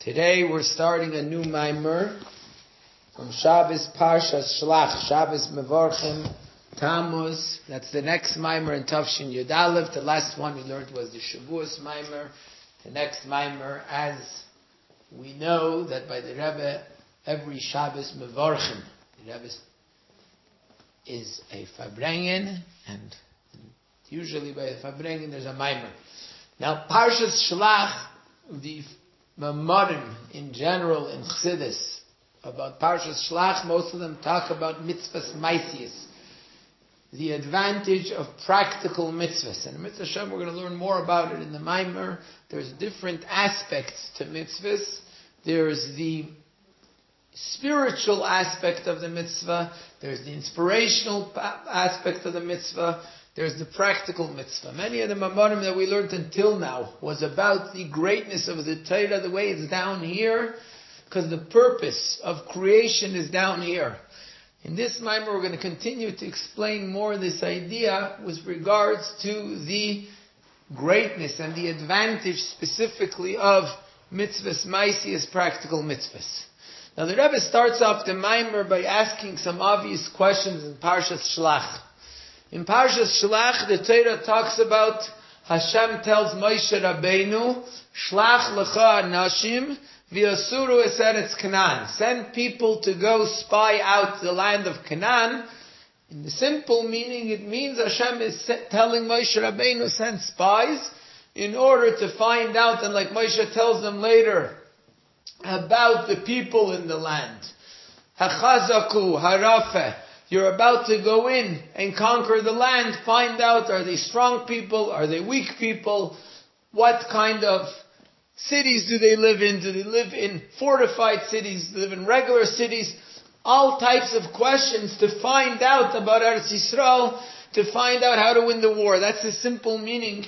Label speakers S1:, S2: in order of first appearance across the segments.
S1: Today we're starting a new mimer from Shabbos Parshas Shlach, Shabbos Mevorchim Tammuz. That's the next mimer in Tavshin Yud Aleph. The last one we learned was the Shavuos mimer. The next mimer, as we know that by the Rebbe, every Shabbos Mevorchim, the Rebbe is a Farbrengen, and usually by the Farbrengen there's a mimer. Now Parshas Shlach, the Mamorim in general in Chassidus about Parshas Shlach, most of them talk about mitzvahs maisius, the advantage of practical mitzvahs. And in Mitzvah Shem, we're going to learn more about it in the Maimer. There's different aspects to mitzvahs. There's the spiritual aspect of the mitzvah. There's the inspirational aspect of the mitzvah. There's the practical mitzvah. Many of the Mamorim that we learned until now was about the greatness of the Torah, the way it's down here, because the purpose of creation is down here. In this Maimer, we're going to continue to explain more this idea with regards to the greatness and the advantage specifically of mitzvahs maisius, practical mitzvahs. Now the Rebbe starts off the Maimer by asking some obvious questions in Parshas Shlach. In Parshas Shlach, the Torah talks about Hashem tells Moshe Rabbeinu, Shlach lecha anashim v'yasuru es eretz Canaan. Send people to go spy out the land of Canaan. In the simple meaning, it means Hashem is telling Moshe Rabbeinu, send spies in order to find out, and like Moshe tells them later, about the people in the land. Hachazaku, harafeh. You're about to go in and conquer the land. Find out, are they strong people? Are they weak people? What kind of cities do they live in? Do they live in fortified cities? Do they live in regular cities? All types of questions to find out about Eretz Yisrael, to find out how to win the war. That's the simple meaning,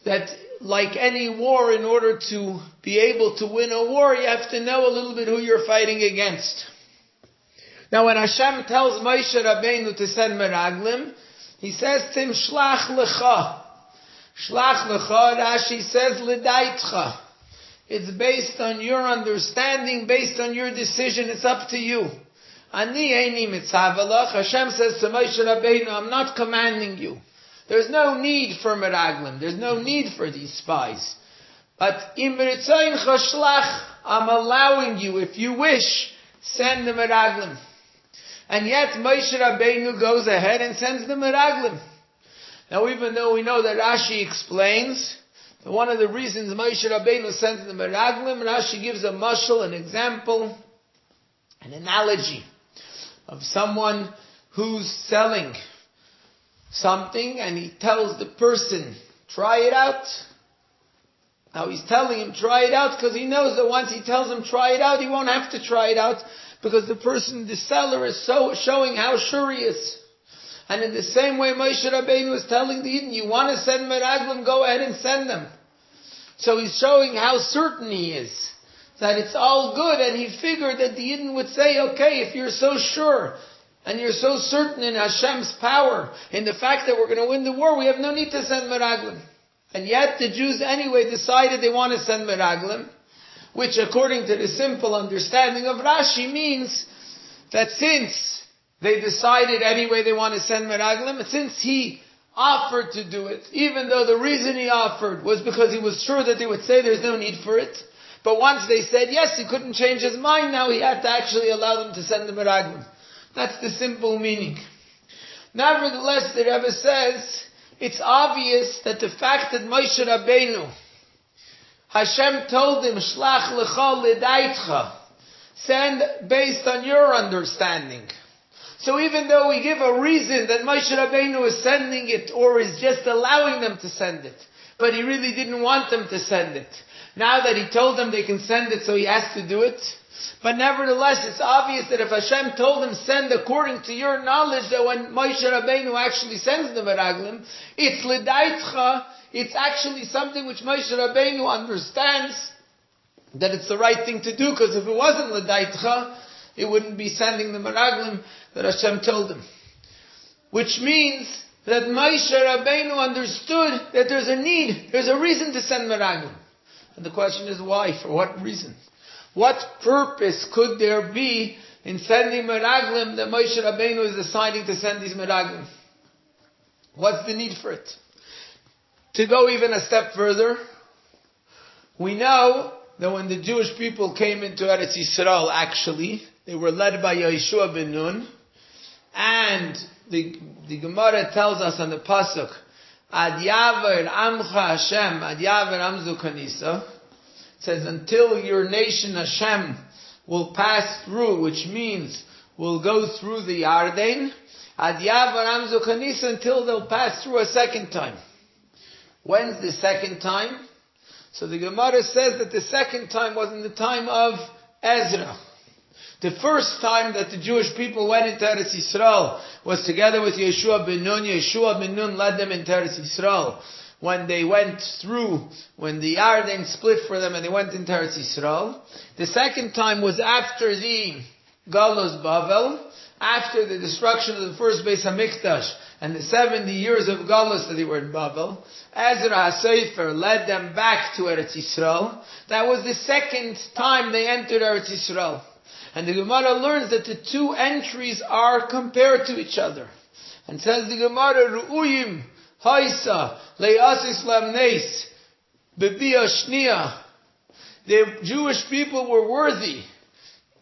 S1: that like any war, in order to be able to win a war, you have to know a little bit who you're fighting against. Now when Hashem tells Moshe Rabbeinu to send Meraglim, he says to him, Shlach lecha. Shlach lecha, Rashi says, L'daitcha. It's based on your understanding, based on your decision, it's up to you. Ani eini mitzavalach. Hashem says to Moshe Rabbeinu, I'm not commanding you. There's no need for Meraglim. There's no need for these spies. But im ritzayncha shlach, I'm allowing you, if you wish, send the Meraglim. And yet Moshe Rabbeinu goes ahead and sends the Meraglim. Now even though we know that Rashi explains that one of the reasons Moshe Rabbeinu sends the Meraglim, Rashi gives a mashal, an example, an analogy of someone who's selling something and he tells the person, try it out. Now he's telling him try it out because he knows that once he tells him try it out, he won't have to try it out, because the person, the seller, is so showing how sure he is. And in the same way Moshe Rabbeinu was telling the Yidden, you want to send Meraglim, go ahead and send them. So he's showing how certain he is, that it's all good, and he figured that the Yidden would say, okay, if you're so sure, and you're so certain in Hashem's power, in the fact that we're going to win the war, we have no need to send Meraglim. And yet the Jews anyway decided they want to send Meraglim, which according to the simple understanding of Rashi means that since they decided anyway they want to send Meraglim, since he offered to do it, even though the reason he offered was because he was sure that they would say there's no need for it, but once they said yes, he couldn't change his mind, now he had to actually allow them to send the Meraglim. That's the simple meaning. Nevertheless, the Rebbe says, it's obvious that the fact that Moshe Rabbeinu, Hashem told him, Shlach lecha l'daitcha, send based on your understanding. So even though we give a reason that Moshe Rabbeinu is sending it, or is just allowing them to send it, but he really didn't want them to send it. Now that he told them they can send it, so he has to do it. But nevertheless, it's obvious that if Hashem told him send according to your knowledge, that when Moshe Rabbeinu actually sends the Meraglim, it's l'daitcha, it's actually something which Moshe Rabbeinu understands that it's the right thing to do, because if it wasn't l'daitcha, it wouldn't be sending the Meraglim that Hashem told him. Which means that Moshe Rabbeinu understood that there's a need, there's a reason to send Meraglim. And the question is why? For what reason? What purpose could there be in sending Meraglim that Moshe Rabbeinu is deciding to send these Meraglim? What's the need for it? To go even a step further, we know that when the Jewish people came into Eretz Yisrael, actually, they were led by Yeshua ben Nun, and the Gemara tells us on the Pasuk, Ad Yaver Amcha Hashem, Ad Yaver Amzu Kanisa, it says, until your nation Hashem will pass through, which means will go through the Yarden, Ad Yaver Amzu Kanisa, until they'll pass through a second time. When's the second time? So the Gemara says that the second time was in the time of Ezra. The first time that the Jewish people went into Eretz Yisrael was together with Yeshua ben Nun. Yeshua ben Nun led them into Eretz Yisrael. When they went through, when the Yarden split for them and they went into Eretz Yisrael. The second time was after the Galus Bavel, after the destruction of the first Beis HaMikdash and the 70 years of Galus that they were in Bavel. Ezra HaSefer led them back to Eretz Yisrael. That was the second time they entered Eretz Yisrael. And the Gemara learns that the two entries are compared to each other. And says the Gemara, Ru'uyim Haisa Le'asis Lamneis Bebia Shnia. The Jewish people were worthy.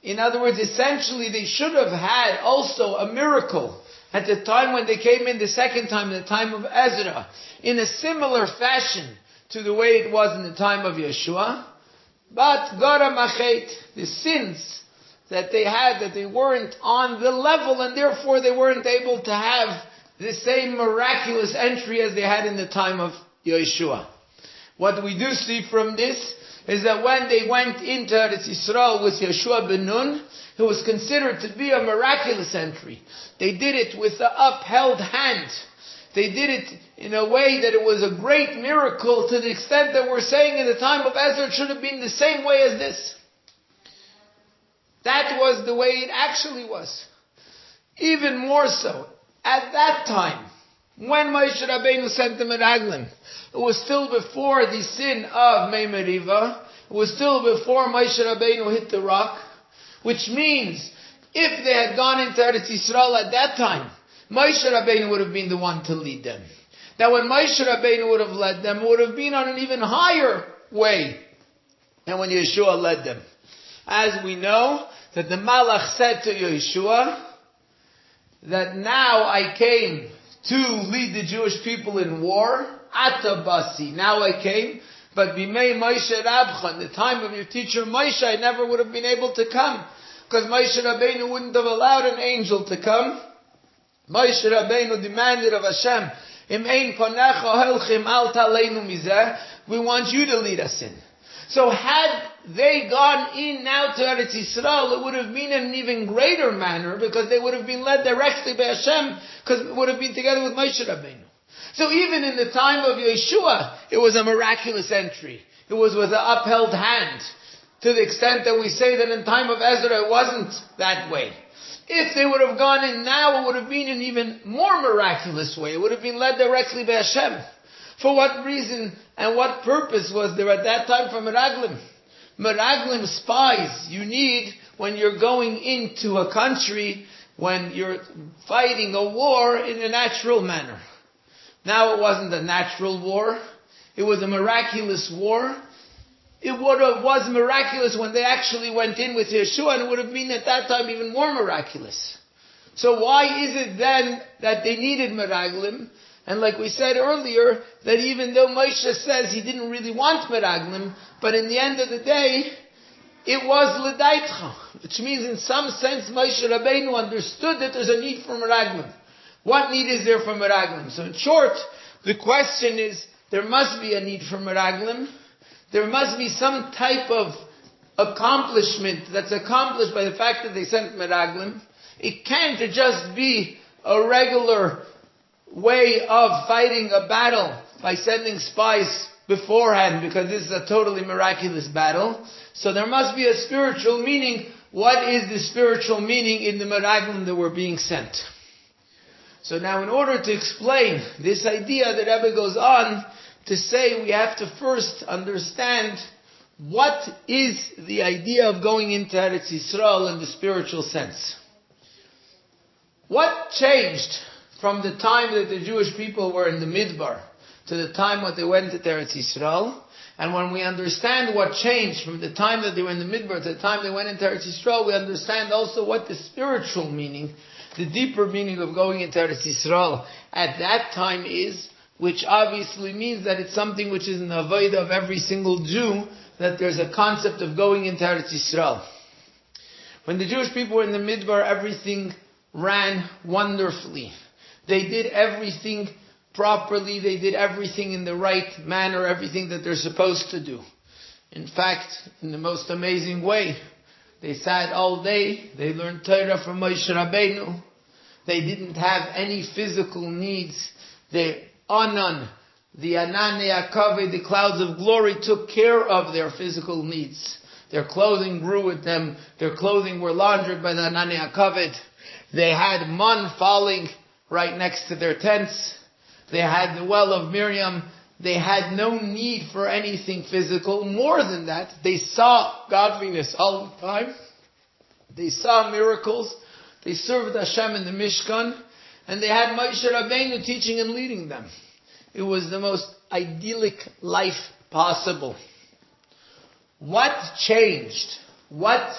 S1: In other words, essentially they should have had also a miracle at the time when they came in the second time, in the time of Ezra, in a similar fashion to the way it was in the time of Yeshua. But Gara Machet, the sins that they had, that they weren't on the level, and therefore they weren't able to have the same miraculous entry as they had in the time of Yeshua. What we do see from this is that when they went into Eretz Yisrael with Yeshua ben Nun, it was considered to be a miraculous entry. They did it with the upheld hand. They did it in a way that it was a great miracle, to the extent that we're saying in the time of Ezra it should have been the same way as this. That was the way it actually was. Even more so, at that time, when Moshe Rabbeinu sent the Meraglim, it was still before the sin of Mei Meriva. It was still before Moshe Rabbeinu hit the rock. Which means, if they had gone into Eretz Yisrael at that time, Moshe Rabbeinu would have been the one to lead them. Now when Moshe Rabbeinu would have led them, it would have been on an even higher way than when Yeshua led them. As we know, that the Malach said to Yeshua, that now I came to lead the Jewish people in war. Atabasi, now I came, but Bimei Moshe Rabcha, in the time of your teacher Moshe, I never would have been able to come, because Moshe Rabbeinu wouldn't have allowed an angel to come. Moshe Rabbeinu demanded of Hashem, Im ein panecha helchim al taleinu mizeh, we want you to lead us in. So had they gone in now to Eretz Yisrael, it would have been in an even greater manner, because they would have been led directly by Hashem, because it would have been together with Moshe Rabbeinu. So even in the time of Yeshua, it was a miraculous entry. It was with an upheld hand, to the extent that we say that in the time of Ezra it wasn't that way. If they would have gone in now, it would have been an even more miraculous way. It would have been led directly by Hashem. For what reason and what purpose was there at that time for Meraglim? Meraglim, spies, you need when you're going into a country, when you're fighting a war in a natural manner. Now it wasn't a natural war. It was a miraculous war. It was miraculous when they actually went in with Yeshua, and it would have been at that time even more miraculous. So why is it then that they needed Meraglim? And like we said earlier, that even though Moshe says he didn't really want Meraglim, but in the end of the day, it was L'daitcha, which means in some sense Moshe Rabbeinu understood that there's a need for Meraglim. What need is there for Meraglim? So in short, the question is, there must be a need for Meraglim. There must be some type of accomplishment that's accomplished by the fact that they sent Meraglim. It can't just be a regular way of fighting a battle by sending spies beforehand, because this is a totally miraculous battle. So there must be a spiritual meaning. What is the spiritual meaning in the Meraglim that were being sent? So now in order to explain this idea, the Rebbe goes on to say we have to first understand what is the idea of going into Eretz Yisrael in the spiritual sense? What changed from the time that the Jewish people were in the Midbar to the time when they went to Eretz Yisrael? And when we understand what changed from the time that they were in the Midbar to the time they went into Eretz Yisrael, we understand also what the spiritual meaning, the deeper meaning of going into Eretz Yisrael at that time is, which obviously means that it's something which is an avodah of every single Jew, that there's a concept of going into Eretz Yisrael. When the Jewish people were in the Midbar, everything ran wonderfully. They did everything properly, they did everything in the right manner, everything that they're supposed to do. In fact, in the most amazing way, they sat all day, they learned Torah from Moshe Rabbeinu, they didn't have any physical needs. The Anan, the Ananei HaKavod, the clouds of glory took care of their physical needs. Their clothing grew with them, their clothing were laundered by the Ananei HaKavod. They had man falling right next to their tents. They had the well of Miriam. They had no need for anything physical. More than that, they saw godliness all the time. They saw miracles. They served Hashem in the Mishkan. And they had Moshe Rabbeinu teaching and leading them. It was the most idyllic life possible. What changed? What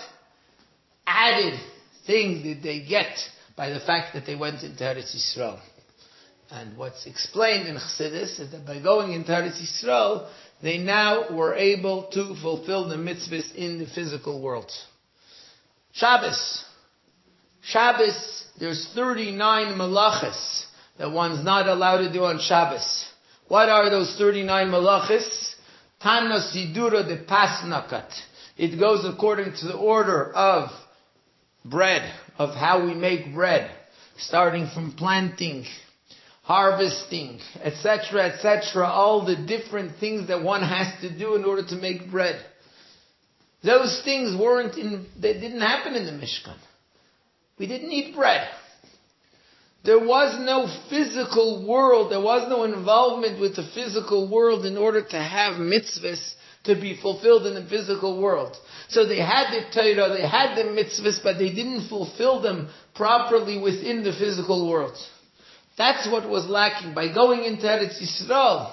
S1: added thing did they get by the fact that they went into Eretz Yisrael? And what's explained in Chassidus is that by going into Eretz Yisrael, they now were able to fulfill the mitzvahs in the physical world. Shabbos. There's 39 malachas that one's not allowed to do on Shabbos. What are those 39 malachas? Tana Sidura de Pasnakat. It goes according to the order of bread, of how we make bread, starting from planting, harvesting, etc., etc., all the different things that one has to do in order to make bread. Those things they didn't happen in the Mishkan. We didn't eat bread. There was no physical world, there was no involvement with the physical world in order to have mitzvahs to be fulfilled in the physical world. So they had the Torah, they had the mitzvahs, but they didn't fulfill them properly within the physical world. That's what was lacking. By going into Eretz Yisrael,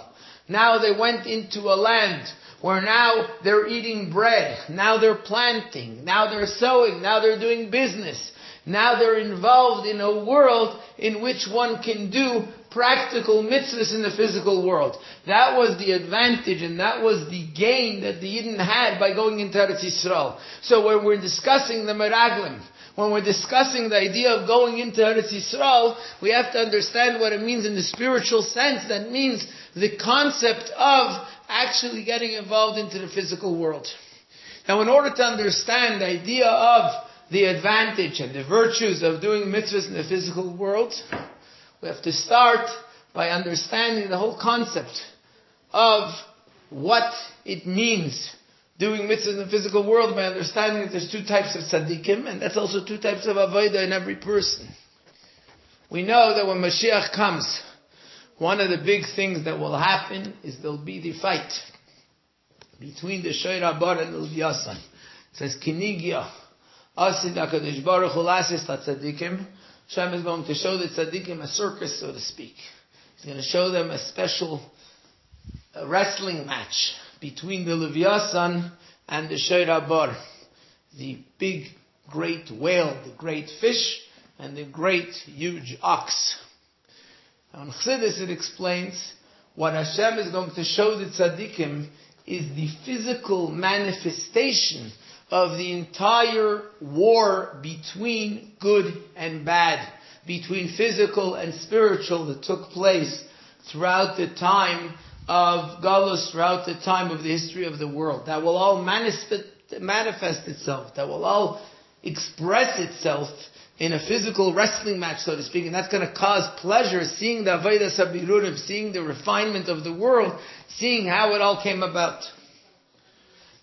S1: now they went into a land where now they're eating bread, now they're planting, now they're sowing, now they're doing business. Now they're involved in a world in which one can do practical mitzvahs in the physical world. That was the advantage and that was the gain that the Yidden had by going into Eretz Yisrael. So when we're discussing the Meraglim, when we're discussing the idea of going into Eretz Yisrael, we have to understand what it means in the spiritual sense. That means the concept of actually getting involved into the physical world. Now in order to understand the idea of the advantage and the virtues of doing mitzvahs in the physical world, we have to start by understanding the whole concept of what it means doing mitzvahs in the physical world, by understanding that there's two types of tzaddikim, and that's also two types of avodah in every person. We know that when Mashiach comes, one of the big things that will happen is there'll be the fight between the Shoir Habar and the Levyasan. It says, Kinigya, Asid HaKadosh Baruch Hu Lasis LaTzadikim. Hashem is going to show the tzaddikim a circus, so to speak. He's going to show them a special wrestling match between the Levyasan and the Shoir Habar. The big, great whale, the great fish, and the great, huge ox. Now in Chassidus it explains what Hashem is going to show the tzaddikim is the physical manifestation of the entire war between good and bad, between physical and spiritual that took place throughout the time of Galus, throughout the time of the history of the world. That will all manifest itself, that will all express itself in a physical wrestling match, so to speak, and that's going to cause pleasure, seeing the Avodas HaBirurim, seeing the refinement of the world, seeing how it all came about.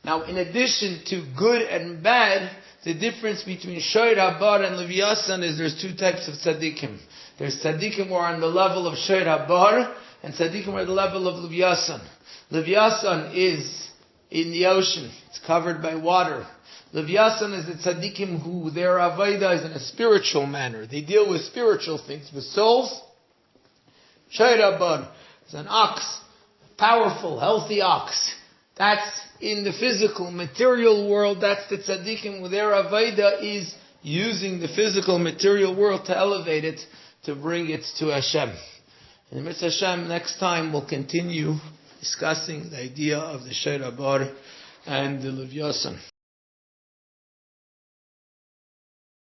S1: Now, in addition to good and bad, the difference between Shoir Habar and Levyasan is there's two types of tzaddikim. There's tzaddikim who are on the level of Shoir Habar, and tzaddikim who are on the level of Levyasan. Levyasan is in the ocean. It's covered by water. Levyasan is the tzaddikim who their avodah is in a spiritual manner. They deal with spiritual things, with souls. Shayra bar is an ox, a powerful, healthy ox. That's in the physical, material world. That's the tzaddikim who their avodah is using the physical, material world to elevate it, to bring it to Hashem. And Mitzvah Hashem, next time we'll continue discussing the idea of the Shayra bar and the Levyasan.